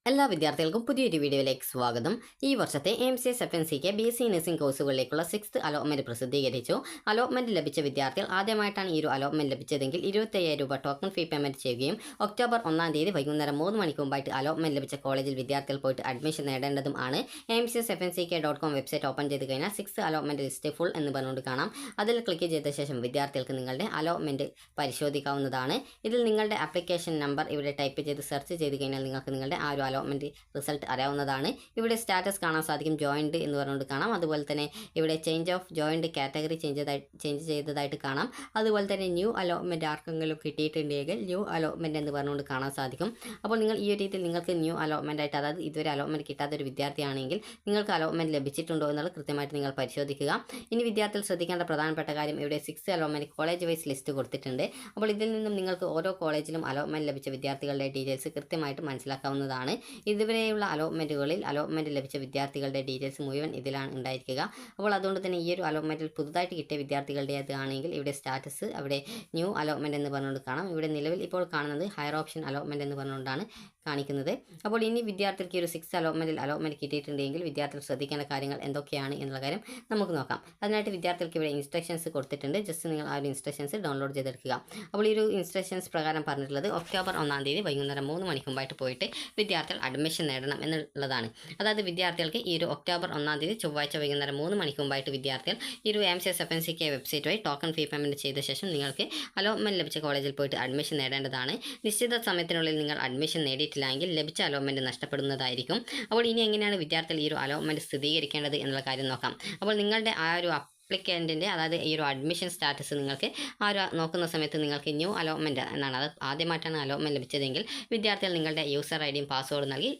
എല്ലാ വിദ്യാർത്ഥികൾക്കും പുതിയൊരു വീഡിയോയിലേക്ക് സ്വാഗതം. ഈ വർഷത്തെ MCS FNCK BSc നഴ്സിംഗ് കോഴ്സുകളിലേക്കുള്ള 6th അലോട്ട്മെന്റ് പ്രസിദ്ധീകരിച്ചു. അലോട്ട്മെന്റ് ലഭിച്ച വിദ്യാർത്ഥികൾ ആദ്യമായിട്ടാണ് ഈ ഒരു അലോട്ട്മെന്റ് ലഭിച്ചതെങ്കിൽ 25,000 രൂപ ടോക്കൺ ഫീ പേയ്മെന്റ് ചെയ്യുകയും ഒക്ടോബർ 1-ാം തീയതി വൈകുന്നേരം 3 മണിക്ക് മുമ്പായിട്ട് അലോട്ട്മെന്റ് ലഭിച്ച കോളേജിൽ വിദ്യാർത്ഥികൾ പോയിട്ട് അഡ്മിഷൻ നേടേണ്ടതും ആണ്. MCSFNCK.com വെബ്സൈറ്റ് ഓപ്പൺ ചെയ്ത് കഴിഞ്ഞാൽ 6th അലോട്ട്മെന്റ് ലിസ്റ്റ് ഫുൾ എന്ന് പറഞ്ഞുകൊണ്ട് കാണാം. അതിൽ ക്ലിക്ക് ചെയ്ത ശേഷം വിദ്യാർത്ഥികൾക്ക് നിങ്ങളുടെ അലോട്ട്മെന്റ് പരിശോധിക്കാവുന്നതാണ്. ഇതിൽ നിങ്ങളുടെ ആപ്ലിക്കേഷൻ നമ്പർ ഇവിടെ ടൈപ്പ് ചെയ്ത് സെർച്ച് ചെയ്ത് കഴിഞ്ഞാൽ നിങ്ങൾക്ക് നിങ്ങളുടെ ആ ഒരു അലോട്ട്മെന്റ് റിസൾട്ട് അറിയാവുന്നതാണ്. ഇവിടെ സ്റ്റാറ്റസ് കാണാൻ സാധിക്കും, ജോയിൻഡ് എന്ന് പറഞ്ഞുകൊണ്ട് കാണാം. അതുപോലെ തന്നെ ഇവിടെ change of joined category change ചെയ്തതായിട്ട് കാണാം. അതുപോലെ തന്നെ ന്യൂ അലോട്ട്മെന്റ് ആർക്കെങ്കിലും കിട്ടിയിട്ടുണ്ടെങ്കിൽ ന്യൂ അലോട്ട്മെന്റ് എന്ന് പറഞ്ഞുകൊണ്ട് കാണാൻ സാധിക്കും. അപ്പോൾ നിങ്ങൾ ഈ ഒരു രീതിയിൽ നിങ്ങൾക്ക് ന്യൂ അലോട്ട്മെന്റ് ആയിട്ട്, അതായത് ഇതുവരെ അലോട്ട്മെന്റ് കിട്ടാത്ത ഒരു വിദ്യാർത്ഥിയാണെങ്കിൽ നിങ്ങൾക്ക് അലോട്ട്മെന്റ് ലഭിച്ചിട്ടുണ്ടോ എന്നുള്ളത് കൃത്യമായിട്ട് നിങ്ങൾ പരിശോധിക്കുക. ഇനി വിദ്യാർത്ഥികൾ ശ്രദ്ധിക്കേണ്ട പ്രധാനപ്പെട്ട കാര്യം, ഇവിടെ 6th allotment college vice list കൊടുത്തിട്ടുണ്ട്. അപ്പോൾ ഇതിൽ നിന്നും നിങ്ങൾക്ക് ഓരോ കോളേജിലും അലോട്ട്മെന്റ് ലഭിച്ച വിദ്യാർത്ഥികളുടെ ഡീറ്റെയിൽസ് കൃത്യമായിട്ട് മനസ്സിലാക്കാവുന്നതാണ്. ഇതുവരെയുള്ള അലോട്ട്മെന്റുകളിൽ അലോട്ട്മെന്റ് ലഭിച്ച വിദ്യാർത്ഥികളുടെ ഡീറ്റെയിൽസ് മുഴുവൻ ഇതിലാണ് ഉണ്ടായിരിക്കുക. അപ്പോൾ അതുകൊണ്ട് തന്നെ ഈ ഒരു അലോട്ട്മെന്റിൽ പുതുതായിട്ട് കിട്ടിയ വിദ്യാർത്ഥികളുടേതാണെങ്കിൽ ഇവിടെ സ്റ്റാറ്റസ് അവിടെ ന്യൂ അലോട്ട്മെന്റ് എന്ന് പറഞ്ഞുകൊണ്ട് കാണാം. ഇവിടെ നിലവിൽ ഇപ്പോൾ കാണുന്നത് ഹയർ ഓപ്ഷൻ അലോട്ട്മെന്റ് എന്ന് പറഞ്ഞുകൊണ്ടാണ് കാണിക്കുന്നത്. അപ്പോൾ ഇനി വിദ്യാർത്ഥികൾക്ക് ഒരു 6th അലോട്ട്മെന്റിൽ അലോട്ട്മെന്റ് കിട്ടിയിട്ടുണ്ടെങ്കിൽ വിദ്യാർത്ഥികൾ ശ്രദ്ധിക്കേണ്ട കാര്യങ്ങൾ എന്തൊക്കെയാണ് എന്നുള്ള കാര്യം നമുക്ക് നോക്കാം. അതിനായിട്ട് വിദ്യാർത്ഥികൾക്ക് ഇവിടെ ഇൻസ്ട്രക്ഷൻസ് കൊടുത്തിട്ടുണ്ട്. ജസ്റ്റ് നിങ്ങൾ ആ ഒരു ഇൻസ്ട്രക്ഷൻസ് ഡൗൺലോഡ് ചെയ്തെടുക്കുക. അപ്പോൾ ഈ ഒരു ഇൻസ്ട്രക്ഷൻസ് പ്രകാരം പറഞ്ഞിട്ടുള്ളത് ഒക്ടോബർ 1-ാം തീയതി വൈകുന്നേരം 3 മണിക്ക് മുമ്പായിട്ട് പോയിട്ട് വിദ്യാർത്ഥികൾ അഡ്മിഷൻ നേടണം എന്നുള്ളതാണ്. അതായത് വിദ്യാർത്ഥികൾക്ക് ഈ ഒരു ഒക്ടോബർ 1-ാം തീയതി ചൊവ്വാഴ്ച വൈകുന്നേരം 3 മണിക്ക് മുമ്പായിട്ട് വിദ്യാർത്ഥികൾ ഈ ഒരു MCSFNCK വെബ്സൈറ്റ് വഴി ടോക്കൺ ഫീ പേയ്മെന്റ് ചെയ്ത ശേഷം നിങ്ങൾക്ക് അലോട്ട്മെന്റ് ലഭിച്ച കോളേജിൽ പോയിട്ട് അഡ്മിഷൻ നേടേണ്ടതാണ്. നിശ്ചിത സമയത്തിനുള്ളിൽ നിങ്ങൾ അഡ്മിഷൻ നേടിയിട്ടില്ലെങ്കിൽ ലഭിച്ച അലോട്ട്മെന്റ് നഷ്ടപ്പെടുന്നതായിരിക്കും. അപ്പോൾ ഇനി എങ്ങനെയാണ് വിദ്യാർത്ഥികൾ ഈ ഒരു അലോട്ട്മെന്റ് സ്ഥിരീകരിക്കേണ്ടത് എന്നുള്ള കാര്യം നോക്കാം. അപ്പോൾ നിങ്ങളുടെ ആ ഒരു അപ്ലിക്കൻറ്റിൻ്റെ, അതായത് ഈ ഒരു അഡ്മിഷൻ സ്റ്റാറ്റസ് നിങ്ങൾക്ക് ആ ഒരു നോക്കുന്ന സമയത്ത് നിങ്ങൾക്ക് ന്യൂ അലോട്ട്മെൻറ്റ് എന്നാണ്, അത് ആദ്യമായിട്ടാണ് അലോട്ട്മെൻറ്റ് ലഭിച്ചതെങ്കിൽ വിദ്യാർത്ഥികൾ നിങ്ങളുടെ യൂസർ ഐഡിയും പാസ്വേഡും നൽകി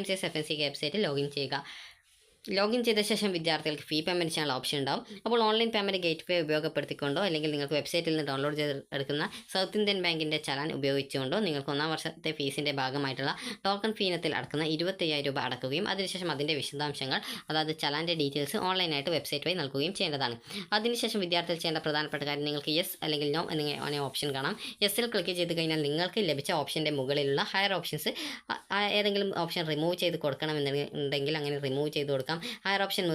MCSFNCK വെബ്സൈറ്റിൽ ലോഗിൻ ചെയ്യുക. ലോഗിൻ ചെയ്ത ശേഷം വിദ്യാർത്ഥികൾക്ക് ഫീ പേയ്മെൻറ്റ് ചെയ്യാനുള്ള ഓപ്ഷൻ ഉണ്ടാവും. അപ്പോൾ ഓൺലൈൻ പേയ്മെൻറ്റ് ഗേറ്റ് വേ ഉപയോഗപ്പെടുത്തിക്കൊണ്ടോ അല്ലെങ്കിൽ നിങ്ങൾക്ക് വെബ്സൈറ്റിൽ നിന്ന് ഡൗൺലോഡ് ചെയ്തെടുക്കുന്ന സൗത്ത് ഇന്ത്യൻ ബാങ്കിൻ്റെ ചലാൻ ഉപയോഗിച്ചുകൊണ്ടോ നിങ്ങൾക്ക് 1-ാം വർഷത്തെ ഫീസിൻ്റെ ഭാഗമായിട്ടുള്ള ടോക്കൺ ഫീ ഇനത്തിൽ അടക്കുന്ന 25,000 രൂപ അടക്കുകയും അതിനുശേഷം അതിൻ്റെ വിശദാംശങ്ങൾ, അതായത് ചലാൻ്റെ ഡീറ്റെയിൽസ് ഓൺലൈനായിട്ട് വെബ്സൈറ്റ് വഴി നൽകുകയും ചെയ്യേണ്ടതാണ്. അതിനുശേഷം വിദ്യാർത്ഥികൾ ചെയ്യേണ്ട പ്രധാനപ്പെട്ട കാര്യം, നിങ്ങൾക്ക് യെസ് അല്ലെങ്കിൽ നോ എന്നിങ്ങനെ ഓപ്ഷൻ കാണാം. യെസ്സിൽ ക്ലിക്ക് ചെയ്ത് കഴിഞ്ഞാൽ നിങ്ങൾക്ക് ലഭിച്ച ഓപ്ഷൻ്റെ മുകളിലുള്ള ഹയർ ഓപ്ഷൻസ് ഏതെങ്കിലും ഓപ്ഷൻ റിമൂവ് ചെയ്ത് കൊടുക്കണമെന്നുണ്ടെങ്കിൽ അങ്ങനെ റിമൂവ് ചെയ്ത് കൊടുക്കാം. ഹയർ ഓപ്ഷൻ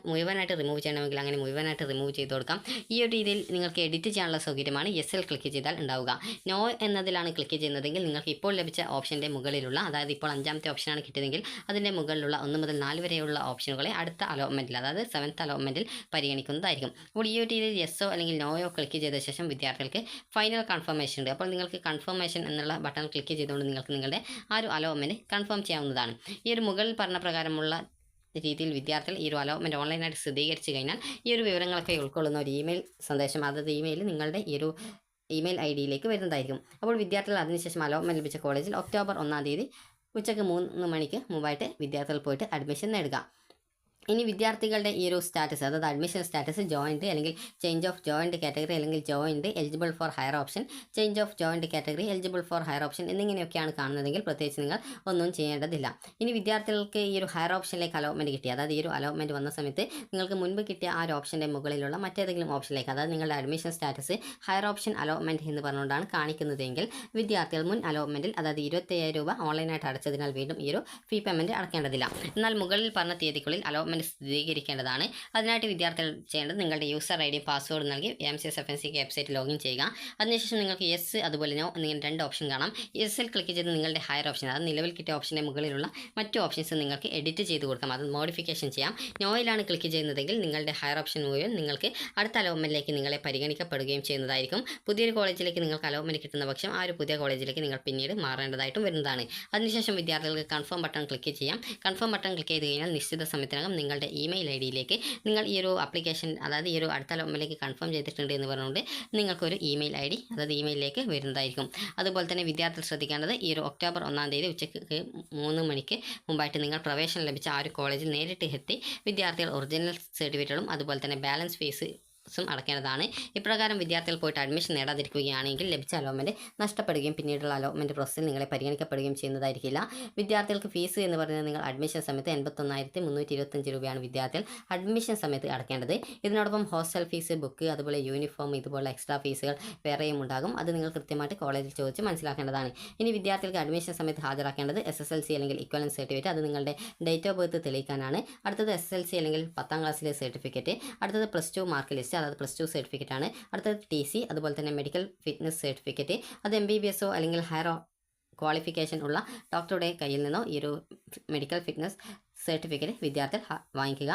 മുഴുവനായിട്ട് റിമൂവ് ചെയ്യണമെങ്കിൽ അങ്ങനെ മുഴുവനായിട്ട് റിമൂവ് ചെയ്ത് കൊടുക്കാം. ഈ ഒരു രീതിയിൽ നിങ്ങൾക്ക് എഡിറ്റ് ചെയ്യാനുള്ള സൗകര്യമാണ് യെസ്സിൽ ക്ലിക്ക് ചെയ്താൽ ഉണ്ടാവുക. നോ എന്നതിലാണ് ക്ലിക്ക് ചെയ്യുന്നതെങ്കിൽ നിങ്ങൾക്ക് ഇപ്പോൾ ലഭിച്ച ഓപ്ഷൻ്റെ മുകളിലുള്ള, അതായത് ഇപ്പോൾ 5-ാമത്തെ ഓപ്ഷനാണ് കിട്ടിയതെങ്കിൽ അതിൻ്റെ മുകളിലുള്ള 1 മുതൽ 4 വരെയുള്ള ഓപ്ഷനുകളെ അടുത്ത അലോട്ട്മെൻറ്റിൽ, അതായത് 7th അലോട്ട്മെൻറ്റിൽ പരിഗണിക്കുന്നതായിരിക്കും. അപ്പോൾ ഈ ഒരു രീതിയിൽ യെസ്സോ അല്ലെങ്കിൽ നോയോ ക്ലിക്ക് ചെയ്ത ശേഷം വിദ്യാർത്ഥികൾക്ക് ഫൈനൽ കൺഫർമേഷൻ ഉണ്ട്. അപ്പോൾ നിങ്ങൾക്ക് കൺഫർമേഷൻ എന്നുള്ള ബട്ടൺ ക്ലിക്ക് ചെയ്തുകൊണ്ട് നിങ്ങൾക്ക് നിങ്ങളുടെ ആ ഒരു അലോട്ട്മെൻറ്റ് കൺഫേം ചെയ്യാവുന്നതാണ്. ഈ ഒരു മുകളിൽ പറഞ്ഞ പ്രകാരമുള്ള രീതിയിൽ വിദ്യാർത്ഥികൾ ഈ ഒരു അലോട്ട്മെൻറ്റ് ഓൺലൈനായിട്ട് സ്ഥിരീകരിച്ച് കഴിഞ്ഞാൽ ഈ ഒരു വിവരങ്ങളൊക്കെ ഉൾക്കൊള്ളുന്ന ഒരു ഇമെയിൽ സന്ദേശം, അതായത് ഇമെയിൽ നിങ്ങളുടെ ഈ ഒരു ഇമെയിൽ ID വരുന്നതായിരിക്കും. അപ്പോൾ വിദ്യാർത്ഥികൾ അതിനുശേഷം അലോട്ട്മെൻറ്റ് ലഭിച്ച കോളേജിൽ ഒക്ടോബർ 1-ാം തീയതി ഉച്ചയ്ക്ക് 3 മണിക്ക് മുമ്പായിട്ട് വിദ്യാർത്ഥികൾ പോയിട്ട് അഡ്മിഷൻ നേടുക. ഇനി വിദ്യാർത്ഥികളുടെ ഈ ഒരു സ്റ്റാറ്റസ്, അതായത് അഡ്മിഷൻ സ്റ്റാറ്റസ് ജോയിൻറ്റ് അല്ലെങ്കിൽ ചേഞ്ച് ഓഫ് ജോയിൻറ്റ് കാറ്റഗറി അല്ലെങ്കിൽ joined eligible for higher option, change of joined category eligible for higher option എന്നിങ്ങനെയൊക്കെയാണ് കാണുന്നതെങ്കിൽ പ്രത്യേകിച്ച് നിങ്ങൾ ഒന്നും ചെയ്യേണ്ടതില്ല. ഇനി വിദ്യാർത്ഥികൾക്ക് ഈ ഒരു ഹയർ ഓപ്ഷനിലേക്ക് അലോട്ട്മെൻറ്റ് കിട്ടി, അതായത് ഈ ഒരു അലോട്ട്മെൻറ്റ് വന്ന സമയത്ത് നിങ്ങൾക്ക് മുൻപ് കിട്ടിയ ആ ഒരു ഓപ്ഷൻ്റെ മുകളിലുള്ള മറ്റേതെങ്കിലും ഓപ്ഷനിലേക്ക്, അതായത് നിങ്ങളുടെ admission status higher option allotment എന്ന് പറഞ്ഞുകൊണ്ടാണ് കാണിക്കുന്നതെങ്കിൽ വിദ്യാർത്ഥികൾ മുൻ അലോട്ട്മെൻറ്റിൽ, അതായത് 25,000 രൂപ ഓൺലൈനായിട്ട് അടച്ചതിനാൽ വീണ്ടും ഈ ഒരു ഫീ പേയ്മെൻറ്റ് അടക്കേണ്ടതില്ല. എന്നാൽ മുകളിൽ പറഞ്ഞ തീയതിക്കുള്ളിൽ അലോട്ട്മെൻറ്റ് സ്ഥിരീകരിക്കേണ്ടതാണ്. അതിനായിട്ട് വിദ്യാർത്ഥികൾ ചെയ്യേണ്ടത് നിങ്ങളുടെ യൂസർ ഐഡിയും പാസ്വേഡും നൽകി MCSFNCK വെബ്സൈറ്റ് ലോഗിൻ ചെയ്യുക. അതിനുശേഷം നിങ്ങൾക്ക് യെസ് അതുപോലെ നോ എന്നിങ്ങനെ 2 ഓപ്ഷൻ കാണാം. യെസ്സിൽ ക്ലിക്ക് ചെയ്ത് നിങ്ങളുടെ ഹയർ ഓപ്ഷൻ, അത് നിലവിൽ കിട്ടിയ ഓപ്ഷൻ്റെ മുകളിലുള്ള മറ്റു ഓപ്ഷൻസ് നിങ്ങൾക്ക് എഡിറ്റ് ചെയ്ത് കൊടുക്കാം, അത് മോഡിഫിക്കേഷൻ ചെയ്യാം. നോയിലാണ് ക്ലിക്ക് ചെയ്യുന്നതെങ്കിൽ നിങ്ങളുടെ ഹയർ ഓപ്ഷൻ മുഴുവൻ നിങ്ങൾക്ക് അടുത്ത അലോട്ട്മെൻറ്റിലേക്ക് നിങ്ങളെ പരിഗണിക്കപ്പെടുകയും ചെയ്യുന്നതായിരിക്കും. പുതിയൊരു കോളേജിലേക്ക് നിങ്ങൾക്ക് അലോട്ട്മെൻറ്റ് കിട്ടുന്ന പക്ഷം ആ ഒരു പുതിയ കോളേജിലേക്ക് നിങ്ങൾ പിന്നീട് മാറേണ്ടതായിട്ടും വരുന്നതാണ്. അതിനുശേഷം വിദ്യാർത്ഥികൾക്ക് കൺഫേം ബട്ടൺ ക്ലിക്ക് ചെയ്യാം. കൺഫേം ബട്ടൺ ക്ലിക്ക് ചെയ്ത് കഴിഞ്ഞാൽ നിശ്ചിത സമയത്തിനകം നിങ്ങളുടെ ഇമെയിൽ ID നിങ്ങൾ ഈ ഒരു ആപ്ലിക്കേഷൻ, അതായത് ഈ ഒരു അടുത്ത അലോട്ട്മെൻറ്റിലേക്ക് കൺഫേം ചെയ്തിട്ടുണ്ട് എന്ന് പറഞ്ഞുകൊണ്ട് നിങ്ങൾക്കൊരു ഇമെയിൽ ID, അതായത് ഇമെയിലിലേക്ക് വരുന്നതായിരിക്കും. അതുപോലെ തന്നെ വിദ്യാർത്ഥികൾ ശ്രദ്ധിക്കേണ്ടത്, ഈ ഒരു ഒക്ടോബർ 1-ാം തീയതി ഉച്ചയ്ക്ക് 3 മണിക്ക് മുമ്പായിട്ട് നിങ്ങൾ പ്രവേശനം ലഭിച്ച ആ ഒരു കോളേജിൽ നേരിട്ട് എത്തി വിദ്യാർത്ഥികൾ ഒറിജിനൽ സർട്ടിഫിക്കറ്റുകളും അതുപോലെ തന്നെ ബാലൻസ് ഫീസ് അടയ്ക്കേണ്ടതാണ്. ഇപ്രകാരം വിദ്യാർത്ഥികൾ പോയിട്ട് അഡ്മിഷൻ നേടാതിരിക്കുകയാണെങ്കിൽ ലഭിച്ച അലോട്ട്മെൻറ്റ് നഷ്ടപ്പെടുകയും പിന്നീടുള്ള അലോട്ട്മെൻറ്റ് പ്രോസസ്സിൽ നിങ്ങളെ പരിഗണിക്കപ്പെടുകയും ചെയ്യുന്നതായിരിക്കില്ല. വിദ്യാർത്ഥികൾക്ക് ഫീസ് എന്ന് പറയുന്നത് നിങ്ങൾ അഡ്മിഷൻ സമയത്ത് 81,325 രൂപയാണ് വിദ്യാർത്ഥികൾ അഡ്മിഷൻ സമയത്ത് അടയ്ക്കേണ്ടത്. ഇതിനോടൊപ്പം ഹോസ്റ്റൽ ഫീസ്, ബുക്ക്, അതുപോലെ യൂണിഫോം, ഇതുപോലെ എക്സ്ട്രാ ഫീസുകൾ വേറെയും ഉണ്ടാകും. അത് നിങ്ങൾ കൃത്യമായിട്ട് കോളേജിൽ ചോദിച്ച് മനസ്സിലാക്കേണ്ടതാണ്. ഇനി വിദ്യാർത്ഥികൾക്ക് അഡ്മിഷൻ സമയത്ത് ഹാജരാക്കേണ്ടത് SSLC അല്ലെങ്കിൽ ഇക്വലൻസ് സർട്ടിഫിക്കറ്റ്, അത് നിങ്ങളുടെ ഡേറ്റ് ഓഫ് ബർത്ത് തെളിയിക്കാനാണ്. അടുത്തത് SSLC അല്ലെങ്കിൽ 10ാം ക്ലാസ്സിലെ സർട്ടിഫിക്കറ്റ്. അടുത്തത് +2 മാർക്ക് ലിസ്റ്റ്, അതായത് +2 സർട്ടിഫിക്കറ്റ് ആണ്. അടുത്തത് TC, അതുപോലെ തന്നെ മെഡിക്കൽ ഫിറ്റ്നസ് സർട്ടിഫിക്കറ്റ്, അത് MBBS അല്ലെങ്കിൽ ഹയർ ക്വാളിഫിക്കേഷൻ ഉള്ള ഡോക്ടറുടെ കയ്യിൽ നിന്നോ ഈ ഒരു മെഡിക്കൽ ഫിറ്റ്നസ് സർട്ടിഫിക്കറ്റ് വിദ്യാർത്ഥികൾ വാങ്ങിക്കുക.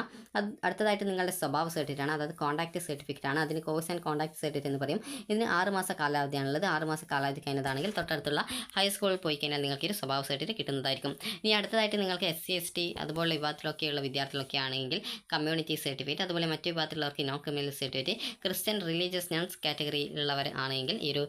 അടുത്തതായിട്ട് നിങ്ങളുടെ സ്വഭാവ സർട്ടിഫിക്കറ്റ് ആണ്, അതായത് കോൺടാക്റ്റ് സർട്ടിഫിക്കറ്റ് ആണ്. അതിന് കോഴ്സ് ആൻഡ് കോൺടാക്ട് സർട്ടിഫിക്കറ്റ് എന്ന് പറയും. ഇതിന് 6 മാസ കാലാവധിയാണുള്ളത്. 6 മാസ കാലാവധി കഴിഞ്ഞതാണെങ്കിൽ തൊട്ടടുത്തുള്ള ഹൈസ്കൂളിൽ പോയി കഴിഞ്ഞാൽ നിങ്ങൾക്ക് ഒരു സ്വഭാവ സർട്ടിഫിക്കറ്റ് കിട്ടുന്നതായിരിക്കും. ഇനി അടുത്തതായിട്ട് നിങ്ങൾക്ക് SC ST അതുപോലുള്ള വിഭാഗത്തിലൊക്കെയുള്ള വിദ്യാർത്ഥികളൊക്കെ ആണെങ്കിൽ കമ്മ്യൂണിറ്റി സർട്ടിഫിക്കറ്റ്, അതുപോലെ മറ്റു വിഭാഗത്തിലുള്ളവർക്ക് non criminal certificate, Christian religious nuns കാറ്റഗറിയിലുള്ളവർ ആണെങ്കിൽ ഈ ഒരു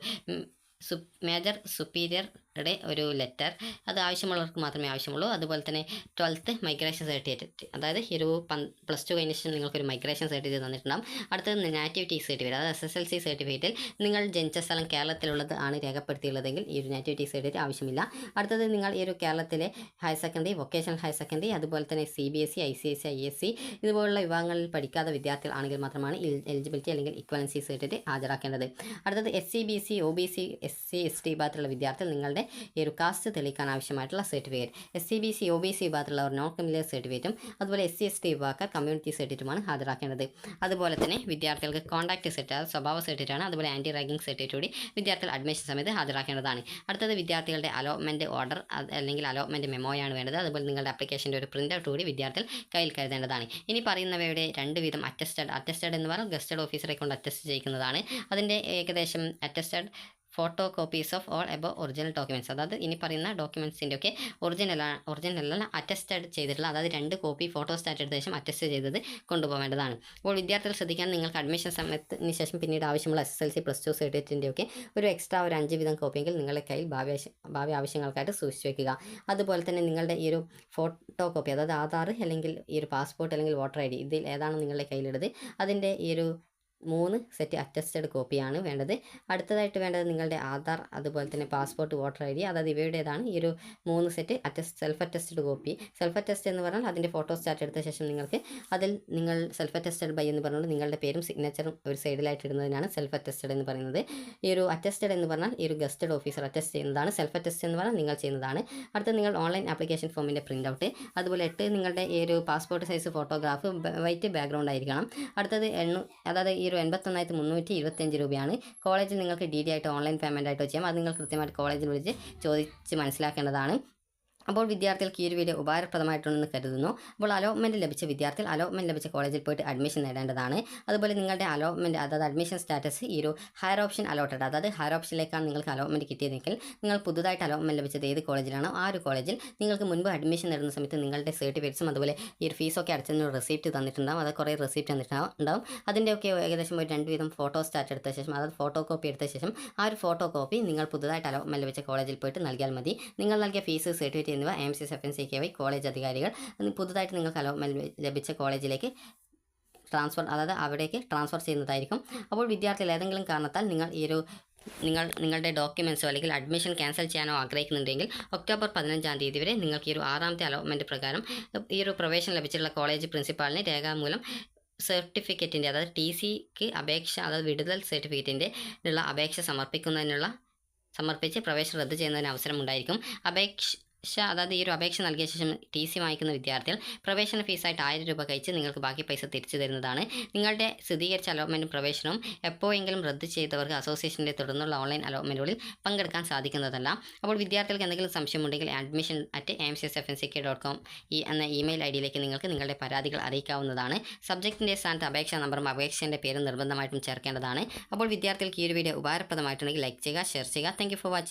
മേജർ സുപ്പീരിയറുടെ ഒരു ലെറ്റർ, അത് ആവശ്യമുള്ളവർക്ക് മാത്രമേ ആവശ്യമുള്ളൂ. അതുപോലെ തന്നെ 12th മൈഗ്രേഷൻ സർട്ടിഫിക്കറ്റ്, അതായത് ഈ ഒരു +2 കഴിഞ്ഞ ശേഷം നിങ്ങൾക്കൊരു മൈഗ്രേഷൻ സർട്ടിഫിക്കറ്റ് തന്നിട്ടുണ്ടാകും. അടുത്തത് നാറ്റിവിറ്റി സർട്ടിഫിക്കറ്റ്, അതായത് SSLC സർട്ടിഫിക്കറ്റിൽ നിങ്ങൾ ജനിച്ച സ്ഥലം കേരളത്തിലുള്ളത് ആണ് രേഖപ്പെടുത്തിയുള്ളതെങ്കിൽ ഈ ഒരു നാറ്റിവിറ്റി സർട്ടിഫിക്കറ്റ് ആവശ്യമില്ല. അടുത്തത് നിങ്ങൾ ഈ ഒരു കേരളത്തിലെ higher secondary, vocational higher secondary, അതുപോലെ തന്നെ CBSE, ICSE, ISC ഇതുപോലുള്ള വിഭാഗങ്ങളിൽ പഠിക്കാത്ത വിദ്യാർത്ഥികൾ ആണെങ്കിൽ മാത്രമാണ് എലിജിബിലിറ്റി അല്ലെങ്കിൽ ഇക്വലൻസി സർട്ടിഫിക്കറ്റ് ഹാജരാക്കേണ്ടത്. അടുത്തത് SC BC OBC SC ST വിഭാഗത്തിലുള്ള വിദ്യാർത്ഥികൾ നിങ്ങളുടെ ഈ ഒരു കാസ്റ്റ് തെളിയിക്കാൻ ആവശ്യമായിട്ടുള്ള സർട്ടിഫിക്കറ്റ്, SC BC OBC വിഭാഗത്തിലുള്ളവർ നോൺ ക്രിമിനൽ സർട്ടിഫിക്കറ്റും അതുപോലെ SC ST വിഭാഗക്കാർ കമ്മ്യൂണിറ്റി സർട്ടിഫിക്കറ്റുമാണ് ഹാജരാക്കേണ്ടത്. അതുപോലെ തന്നെ വിദ്യാർത്ഥികൾക്ക് കോൺടാക്ട് സർട്ടിഫിക്കറ്റ്, സ്വഭാവ സർട്ടിഫിക്കറ്റ് ആണ്. അതുപോലെ ആൻറ്റി റാഗിംഗ് സർട്ടിഫിക്കറ്റ് കൂടി വിദ്യാർത്ഥികൾ അഡ്മിഷൻ സമയത്ത് ഹാജരാക്കേണ്ടതാണ്. അടുത്തത് വിദ്യാർത്ഥികളുടെ അലോട്ട്മെൻറ്റ് ഓർഡർ അല്ലെങ്കിൽ അലോട്ട്മെൻറ്റ് മെമ്മോയാണ് വേണ്ടത്. അതുപോലെ നിങ്ങളുടെ ആപ്ലിക്കേഷൻ്റെ ഒരു പ്രിൻ്റ് ഔട്ട് കൂടി വിദ്യാർത്ഥികൾ കയ്യിൽ കരുതേണ്ടതാണ്. ഇനി പറയുന്നവയുടെ 2 വീതം അറ്റസ്റ്റഡ് എന്ന് പറഞ്ഞാൽ ഗസ്റ്റഡ് ഓഫീസറെ കൊണ്ട് അറ്റസ്റ്റ് ചെയ്യിക്കുന്നതാണ്. അതിൻ്റെ ഏകദേശം attested photo copies of all above original documents, അതായത് ഇനി പറയുന്ന ഡോക്യുമെൻറ്റ്സിൻ്റെ ഒക്കെ ഒറിജിനൽ അറ്റസ്റ്റഡ് ചെയ്തിട്ടുള്ള, അതായത് 2 കോപ്പി ഫോട്ടോസ്റ്റാറ്റ് എടുത്ത ശേഷം അറ്റസ്റ്റ് ചെയ്തത് കൊണ്ടുപോകേണ്ടതാണ്. അപ്പോൾ വിദ്യാർത്ഥികൾ ശ്രദ്ധിക്കാൻ, നിങ്ങൾക്ക് അഡ്മിഷൻ സമയത്തിന് ശേഷം പിന്നീട് ആവശ്യമുള്ള SSLC +2 സർട്ടിഫിക്കറ്റിൻ്റെ ഒക്കെ ഒരു എക്സ്ട്രാ ഒരു 5 വീതം കോപ്പിയെങ്കിൽ നിങ്ങളുടെ കയ്യിൽ ഭാവി ആവശ്യങ്ങൾക്കായിട്ട് സൂക്ഷിച്ച് വയ്ക്കുക. അതുപോലെ തന്നെ നിങ്ങളുടെ ഈ ഒരു ഫോട്ടോ കോപ്പി, അതായത് ആധാർ അല്ലെങ്കിൽ ഈ ഒരു പാസ്പോർട്ട് അല്ലെങ്കിൽ വോട്ടർ ID, ഇതിൽ ഏതാണ് നിങ്ങളുടെ കയ്യിലുള്ളത് അതിൻ്റെ ഈ ഒരു 3 സെറ്റ് അറ്റസ്റ്റഡ് കോപ്പിയാണ് വേണ്ടത്. അടുത്തതായിട്ട് വേണ്ടത് നിങ്ങളുടെ ആധാർ, അതുപോലെ തന്നെ പാസ്പോർട്ട്, വോട്ടർ ID, അതായത് ഇവയുടേതാണ് ഈ ഒരു 3 set self attested copy. Self attest എന്ന് പറഞ്ഞാൽ അതിൻ്റെ ഫോട്ടോസ്റ്റാറ്റ് എടുത്ത ശേഷം നിങ്ങൾക്ക് അതിൽ നിങ്ങൾ സെൽഫ് അറ്റസ്റ്റഡ് ബൈ എന്ന് പറഞ്ഞാൽ നിങ്ങളുടെ പേരും സിഗ്നേച്ചറും ഒരു സൈഡിലായിട്ട് ഇടുന്നതിനാണ് സെൽഫ് അറ്റസ്റ്റഡ് എന്ന് പറയുന്നത്. ഈ ഒരു അറ്റസ്റ്റഡ് എന്ന് പറഞ്ഞാൽ ഈ ഒരു ഗസ്റ്റഡ് ഓഫീസർ അറ്റസ്റ്റ് ചെയ്യുന്നതാണ്. സെൽഫ് അറ്റസ്റ്റ് എന്ന് പറഞ്ഞാൽ നിങ്ങൾ ചെയ്യുന്നതാണ്. അടുത്ത നിങ്ങൾ ഓൺലൈൻ ആപ്ലിക്കേഷൻ ഫോമിൻ്റെ പ്രിൻ്റ് ഔട്ട്, അതുപോലെ 8 നിങ്ങളുടെ ഈ ഒരു passport size photograph, white background ആയിരിക്കണം. അടുത്തത് അതായത് ഈ 81,325 രൂപയാണ്. കോളേജിൽ നിങ്ങൾക്ക് DD ആയിട്ട് ഓൺലൈൻ പേയ്മെൻ്റ് ആയിട്ടോ ചെയ്യാം. അത് നിങ്ങൾ കൃത്യമായിട്ട് കോളേജിൽ വിളിച്ച് ചോദിച്ച് മനസ്സിലാക്കേണ്ടതാണ്. അപ്പോൾ വിദ്യാർത്ഥികൾക്ക് ഈ ഒരു വീഡിയോ ഉപകാരപ്രദമായിട്ടുണ്ടെന്ന് കരുതുന്നു. അപ്പോൾ അലോട്ട്മെൻറ്റ് ലഭിച്ച വിദ്യാർത്ഥികൾ അലോട്ട്മെൻറ്റ് ലഭിച്ച കോളേജിൽ പോയിട്ട് അഡ്മിഷൻ നേടേണ്ടതാണ്. അതുപോലെ നിങ്ങളുടെ അലോട്ട്മെൻറ്റ്, അതായത് അഡ്മിഷൻ സ്റ്റാറ്റസ് ഈ ഒരു ഹയർ ഓപ്ഷൻ അലോട്ടഡ്, അതായത് ഹയർ ഓപ്ഷനിലേക്കാണ് നിങ്ങൾക്ക് അലോട്ട്മെൻറ്റ് കിട്ടിയതെങ്കിൽ നിങ്ങൾ പുതുതായിട്ട് അലോട്ട്മെൻറ്റ് ലഭിച്ചത് ഏത് കോളേജിലാണോ ആ ഒരു കോളേജിൽ നിങ്ങൾക്ക് മുൻപ് അഡ്മിഷൻ നേടുന്ന സമയത്ത് നിങ്ങളുടെ സർട്ടിഫിക്കറ്റ്സും അതുപോലെ ഈ ഒരു ഫീസൊക്കെ അടച്ചതിന് റെസിപ്റ്റ് തന്നിട്ടുണ്ടാകും. അത് കുറേ റെസിപ്റ്റ് തന്നിട്ടുണ്ടാകും. അതിൻ്റെയൊക്കെ ഏകദേശം ഒരു 2 വീതം ഫോട്ടോ സ്റ്റാറ്റ് എടുത്ത ശേഷം, അതായത് ഫോട്ടോ കോപ്പി എടുത്ത ശേഷം ആ ഒരു ഫോട്ടോ കോപ്പി നിങ്ങൾ പുതുതായിട്ട് അലോട്ട്മെൻറ്റ് ലഭിച്ച കോളേജിൽ പോയിട്ട് നൽകിയാൽ മതി. നിങ്ങൾ നൽകിയ ഫീസ്, സർട്ടിഫിക്കറ്റ് എന്നിവ AMCS FNCKY കോളേജ് അധികാരികൾ പുതുതായിട്ട് നിങ്ങൾക്ക് അലോട്ട്മെൻറ്റ് ലഭിച്ച കോളേജിലേക്ക് അതായത് അവിടേക്ക് ട്രാൻസ്ഫർ ചെയ്യുന്നതായിരിക്കും. അപ്പോൾ വിദ്യാർത്ഥികൾ ഏതെങ്കിലും കാരണത്താൽ നിങ്ങളുടെ ഡോക്യുമെൻറ്റ്സോ അല്ലെങ്കിൽ അഡ്മിഷൻ ക്യാൻസൽ ചെയ്യാനോ ആഗ്രഹിക്കുന്നുണ്ടെങ്കിൽ ഒക്ടോബർ 15-ാം തീയതി വരെ നിങ്ങൾക്ക് ഈ ഒരു 6ാമത്തെ അലോട്ട്മെൻറ്റ് പ്രകാരം ഈ ഒരു പ്രവേശനം ലഭിച്ചിട്ടുള്ള കോളേജ് പ്രിൻസിപ്പാളിന് രേഖാമൂലം സർട്ടിഫിക്കറ്റിൻ്റെ, അതായത് TCക്ക് അപേക്ഷ, അതായത് വിടുതൽ സർട്ടിഫിക്കറ്റിൻ്റെ ഉള്ള അപേക്ഷ സമർപ്പിച്ച് പ്രവേശനം റദ്ദ് ചെയ്യുന്നതിന് അവസരമുണ്ടായിരിക്കും. അതായത് ഈ ഒരു അപേക്ഷ നൽകിയ ശേഷം TC വാങ്ങിക്കുന്ന വിദ്യാർത്ഥികൾ പ്രവേശന ഫീസായിട്ട് 1000 രൂപ കഴിച്ച് നിങ്ങൾക്ക് ബാക്കി പൈസ തിരിച്ചു തരുന്നതാണ്. നിങ്ങളുടെ സ്ഥിരീകരിച്ച അലോട്ട്മെൻറ്റും പ്രവേശനവും എപ്പോഴെങ്കിലും റദ്ദ് ചെയ്തവർക്ക് അസോസിയേഷൻ്റെ തുടർന്നുള്ള ഓൺലൈൻ അലോട്ട്മെൻറ്റുകളിൽ പങ്കെടുക്കാൻ സാധിക്കുന്നതല്ല. അപ്പോൾ വിദ്യാർത്ഥികൾക്ക് എന്തെങ്കിലും സംശയമുണ്ടെങ്കിൽ admission@amcsfnck.com എന്ന ഇമെയിൽ IDയിലേക്ക് നിങ്ങൾക്ക് നിങ്ങളുടെ പരാതികൾ അറിയിക്കാവുന്നതാണ്. സബ്ജക്റ്റിൻ്റെ സ്ഥാനത്ത് അപേക്ഷാ നമ്പറും അപേക്ഷൻ്റെ പേരും നിർബന്ധമായിട്ടും ചേർക്കേണ്ടതാണ്. അപ്പോൾ വിദ്യാർത്ഥികൾക്ക് ഈ ഒരു വീഡിയോ ഉപകാരപ്രദമായിട്ടുണ്ടെങ്കിൽ ലൈക്ക് ചെയ്യുക, ഷെയർ ചെയ്യുക. Thank you for watching.